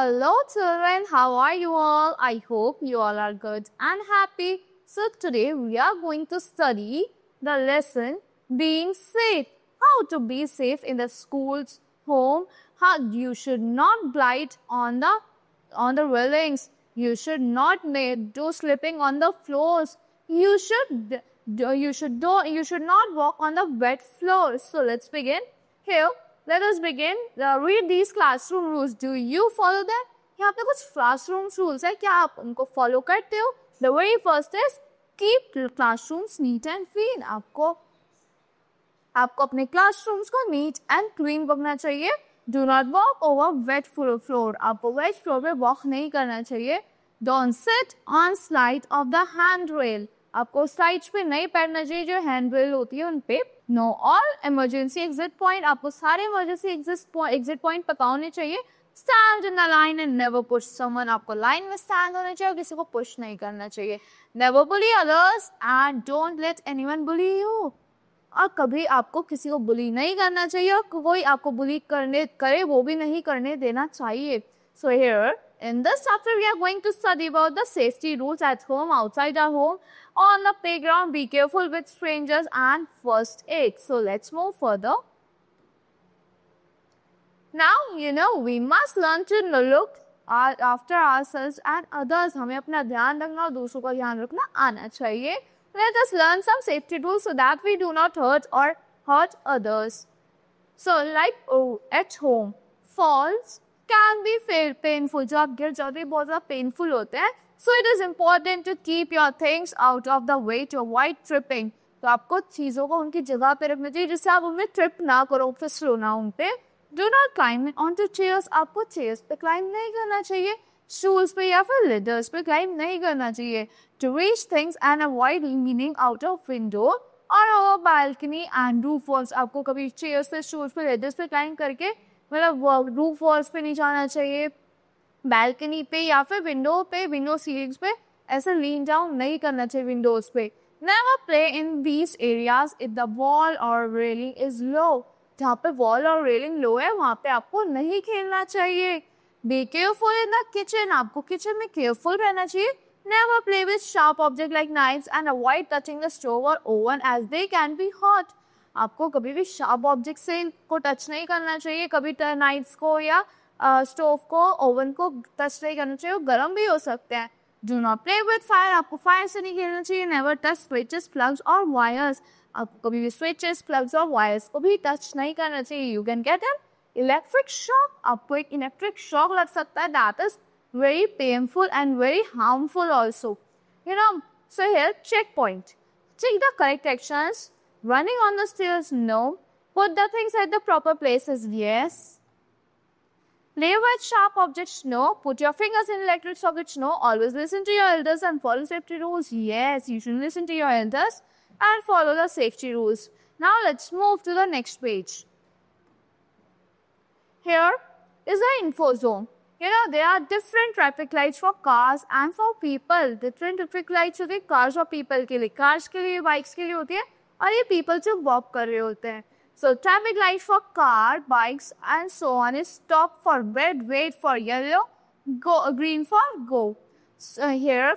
Hello children, how are you all? I hope you all are good and happy. So today we are going to study the lesson being safe. How to be safe in the schools, home. How you should not glide on the railings. You should not do slipping on the floors. You should not walk on the wet floor. So let's begin. Here, let us begin. Read these classroom rules. Do you follow them? यहाँ पे कुछ classroom rules है, क्या आप उनको follow करते हो? The very first is keep classrooms neat and clean. आपको अपने classrooms को neat and clean रखना चाहिए. Do not walk over wet floor. आपको wet floor पे walk नहीं करना चाहिए. Don't sit on slide of the handrail. आपको स्लाइड्स पे नहीं बैठना चाहिए जो हैंडरेल होती है उन पे. Know all emergency exit point. आपको सारे इमरजेंसी एग्जिट पॉइंट पता होने चाहिए. Stand in the line and never push someone. आपको लाइन में स्टैंड होना चाहिए और किसी को पुश नहीं करना चाहिए. Never bully others and don't let anyone bully you. और कभी आपको किसी को बुली नहीं करना चाहिए और कोई आपको बुली करे वो भी नहीं करने देना चाहिए. So here in this chapter, we are going to study about the safety rules at home, outside our home, on the playground. Be careful with strangers and first aid. So let's move further. Now, we must learn to look after ourselves and others. हमें अपना ध्यान रखना और दूसरों का ध्यान रखना आना चाहिए. Let us learn some safety rules so that we do not hurt others. So, like at home, falls can be painful. जब आप गिर जाते हैं बहुत ज़्यादा painful होते हैं. So it is important to keep your things out of the way to avoid tripping. तो आपको चीज़ों को उनकी जगह पे रखना चाहिए जिससे आप उनमें trip ना करो, फिसलो ना उन पे. Do not climb onto chairs. आपको chairs पे climb नहीं करना चाहिए. Stools पे या फिर ladders पे climb नहीं करना चाहिए. To reach things and avoid leaning out of window or over balcony and roof walls. आपको कभी chairs पे, stools पे, ladders पे climb करके मतलब रूफ वॉल्स पे नहीं जाना चाहिए, बैल्कनी पे या फिर विंडो सीलिंग्स पे ऐसे लीन डाउन नहीं करना चाहिए विंडोज पे. Never play in these areas if the wall और रेलिंग इज लो. जहाँ पे वॉल और रेलिंग लो है वहाँ पे आपको नहीं खेलना चाहिए. Be careful in the kitchen. आपको किचन में केयरफुल रहना चाहिए. Never play with sharp object like knives and avoid touching the stove और oven as they can be hot. आपको कभी भी शार्प ऑब्जेक्ट से को टच नहीं करना चाहिए. कभी नाइफ्स को या स्टोव को, ओवन को टच नहीं करना चाहिए, वो गर्म भी हो सकते हैं. Do not play with fire. आपको फायर से नहीं खेलना चाहिए. नेवर टच स्विचेस, प्लग्स और वायर्स. आपको कभी भी स्विचेस, प्लग्स और वायर्स को भी टच नहीं करना चाहिए. You can get an electric shock. आपको एक इलेक्ट्रिक शॉक लग सकता है. That is very painful and very harmful also. So here check point. Take the correct actions. Running on the stairs, no. Put the things at the proper places, yes. Play with sharp objects, no. Put your fingers in electric sockets, no. Always listen to your elders and follow safety rules, yes. You should listen to your elders and follow the safety rules. Now let's move to the next page. Here is the info zone. There are different traffic lights for cars and for people. Different traffic lights होते हैं cars और people के लिए. Cars के लिए, bikes के लिए होती है और ये पीपल जो वॉक कर रहे होते हैं. So traffic light for car, bikes and so on is stop for red, wait for yellow, go green for go. Here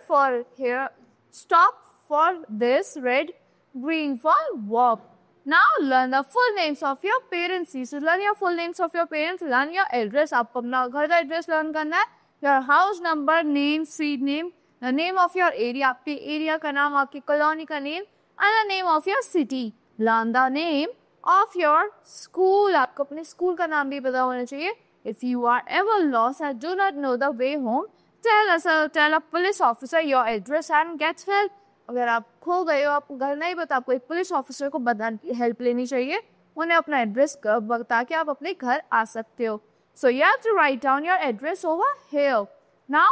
stop for this, red, green for walk. Now learn the full names of your parents. So learn your full names of your parents. Learn your address. आपको अपना घर का address learn करना है. Your house number, name, street name, the name of your area. आपके area का नाम, आपकी कॉलोनी का name and the name of your city. Learn the name of your school. आपको अपने स्कूल का नाम भी पता होना चाहिए. If you are ever lost and do not know the way home, tell a police officer your address and get help. अगर आप खो गए हो, आपको घर नहीं पता, आपको एक पुलिस ऑफिसर को हेल्प लेनी चाहिए. उन्हें अपना एड्रेस बता के आप अपने घर आ सकते हो. So you have to write down your address over here. Now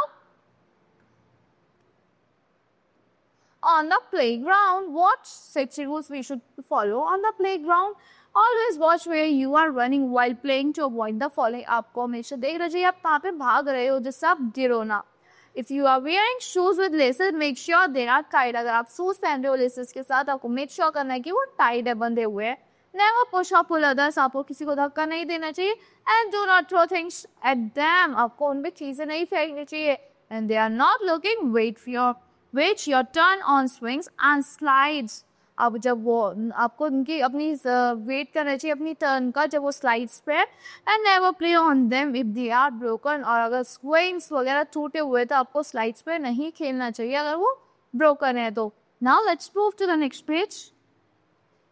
on the playground, what safety rules we should follow on the playground? Always watch where you are running while playing to avoid the falling. आपको हमेशा देख रहे आप कहाँ पे भाग रहे हो जिससे आप गिरो ना. If you are wearing shoes with laces, make sure they are tied. अगर आप शूज पहन रहे हो लेसेस के साथ, आपको make sure करना है कि वो tied है, बंधे हुए हैं. Never push or pull others. आपको किसी को धक्का नहीं देना चाहिए. And do not throw things at them. आपको उन पे चीजें नहीं फेंकनी चाहिए. And they are not looking. Wait your turn on swings and slides. अब जब वो आपको उनकी अपनी वेट करना चाहिए अपनी टर्न का जब वो स्लाइड्स पे. And never play on them if they are broken. और अगर स्विंग्स वगैरह टूटे हुए तो आपको स्लाइड्स पे नहीं खेलना चाहिए अगर वो ब्रोकन है तो. Now let's move to the next page.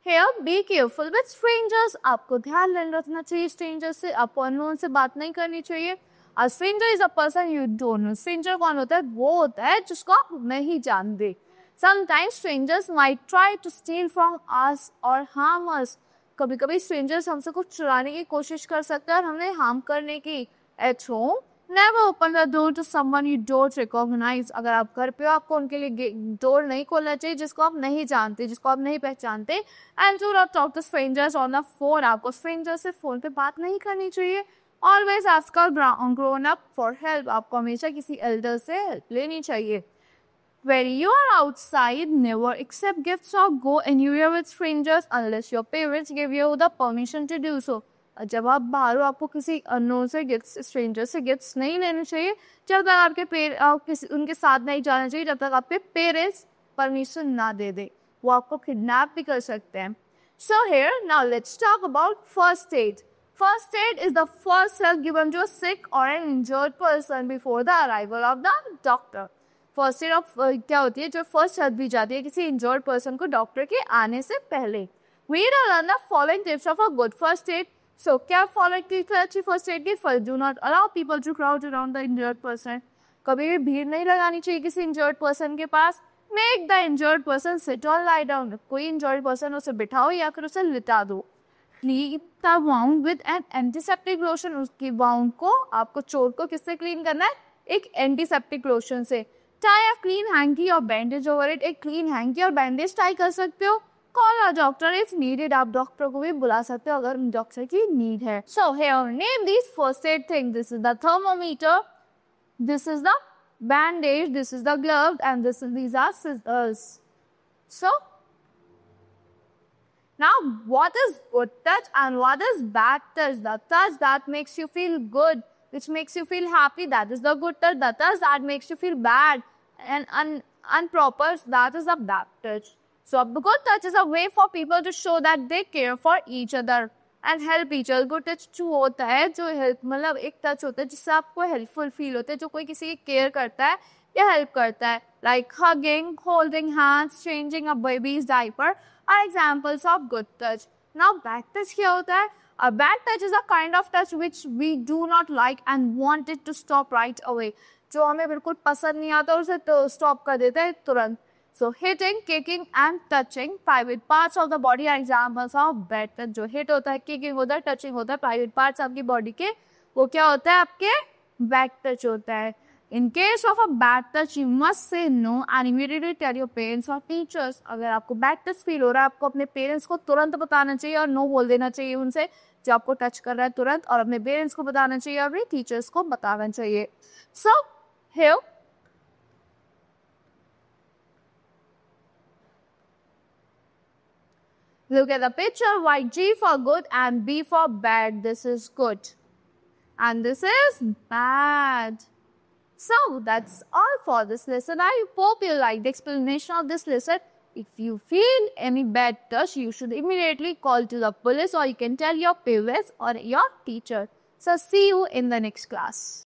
Here, be careful with strangers. आपको ध्यान रखना चाहिए strangers से. आपको अननोन से बात नहीं करनी चाहिए. A stranger is a person you don't know. Stranger कौन होता है? वो होता है जिसको आप नहीं जानते. Sometimes strangers might try to steal from us or harm us. कभी-कभी strangers हमसे कुछ चुराने की कोशिश कर सकते हैं और हमें harm करने की. At home, never open the door to someone you don't recognize. अगर आप घर पे हो आपको उनके लिए डोर नहीं खोलना चाहिए जिसको आप नहीं जानते, जिसको आप नहीं पहचानते. And do not talk to strangers on the phone. आपको strangers से फोन पे बात नहीं करनी चाहिए. Always ask a grown up for help. आपको हमेशा किसी elder से help लेनी चाहिए. When you are outside, never accept gifts or go anywhere with strangers unless your parents give you the permission to do so. जब आप बाहर हो आपको किसी अननोन से गिफ्ट्स स्ट्रेंजर से गिफ्ट्स नहीं लेने चाहिए जब तक आपके उनके साथ नहीं जाना चाहिए जब तक आपके पेरेंट्स परमिशन ना दे दे. वो आपको किडनैप भी कर सकते हैं. So here now let's talk about first aid. First aid is the first help given to a sick or an injured person before the arrival of the doctor. First aid of क्या होती है जो first help दी जाती है किसी injured person को doctor के आने से पहले. We learn the following tips of a good first aid. So क्या फॉलोइंग टिप्स है अच्छी फर्स्ट एड की? First, do not allow people to crowd around the injured person. कभी भी भीड़ नहीं लगानी चाहिए किसी इंजर्ड पर्सन के पास. Make the injured person sit और लाई डाउन. कोई इंजर्ड पर्सन उसे बिठाओ या फिर उसे लिटा दो. Clean the wound with an antiseptic lotion. उसकी वाउंड को आपको चोट को किससे क्लीन करना है? एक एंटीसेप्टिक लोशन से. टाई अ क्लीन हैंकी और बैंडेज ओवर इट. एक क्लीन हैंकी और बैंडेज टाई कर सकते हो. Call a doctor if needed. आप डॉक्टर को भी बुला सकते हो अगर डॉक्टर की नीड है. So here name this first aid thing. This is the thermometer, this is the bandage, this is the glove, and these are scissors. So now what is good touch and what is bad touch? The touch that makes you feel good, which makes you feel happy, that is the good touch. The touch that makes you feel bad and improper, that is the bad touch. So a good touch is a way for people to show that they care for each other and help each other. Good touch जो होता है जो help मतलब एक touch होता है जिससे आपको हेल्पफुल फील होता है, जो कोई किसी की केयर करता है या हेल्प करता है. Like hugging, holding hands, changing a baby's diaper are examples of good touch. Now bad touch क्या होता है? A bad touch is a kind of touch which we do not like and want it to stop right away. जो हमें बिल्कुल पसंद नहीं आता और उसे तो स्टॉप कर देता है तुरंत. So hitting, kicking and touching private parts of the body are examples of bad touch. जो hit होता है, kicking होता है, touching होता है, private parts आपकी body के, वो क्या होता है? आपके bad touch होता है. In case of a bad touch, you must say no and immediately tell your parents or teachers. अगर आपको bad touch feel हो रहा है, आपको अपने parents को तुरंत बताना चाहिए और no बोल देना चाहिए उनसे जो आपको touch कर रहा है तुरंत, और अपने parents को बताना चाहिए और अपने teachers को बताना चाहिए. So here look at the picture. Write G for good and B for bad. This is good and this is bad. So that's all for this lesson. I hope you like the explanation of this lesson. If you feel any bad touch, you should immediately call to the police or you can tell your parents or your teacher. So see you in the next class.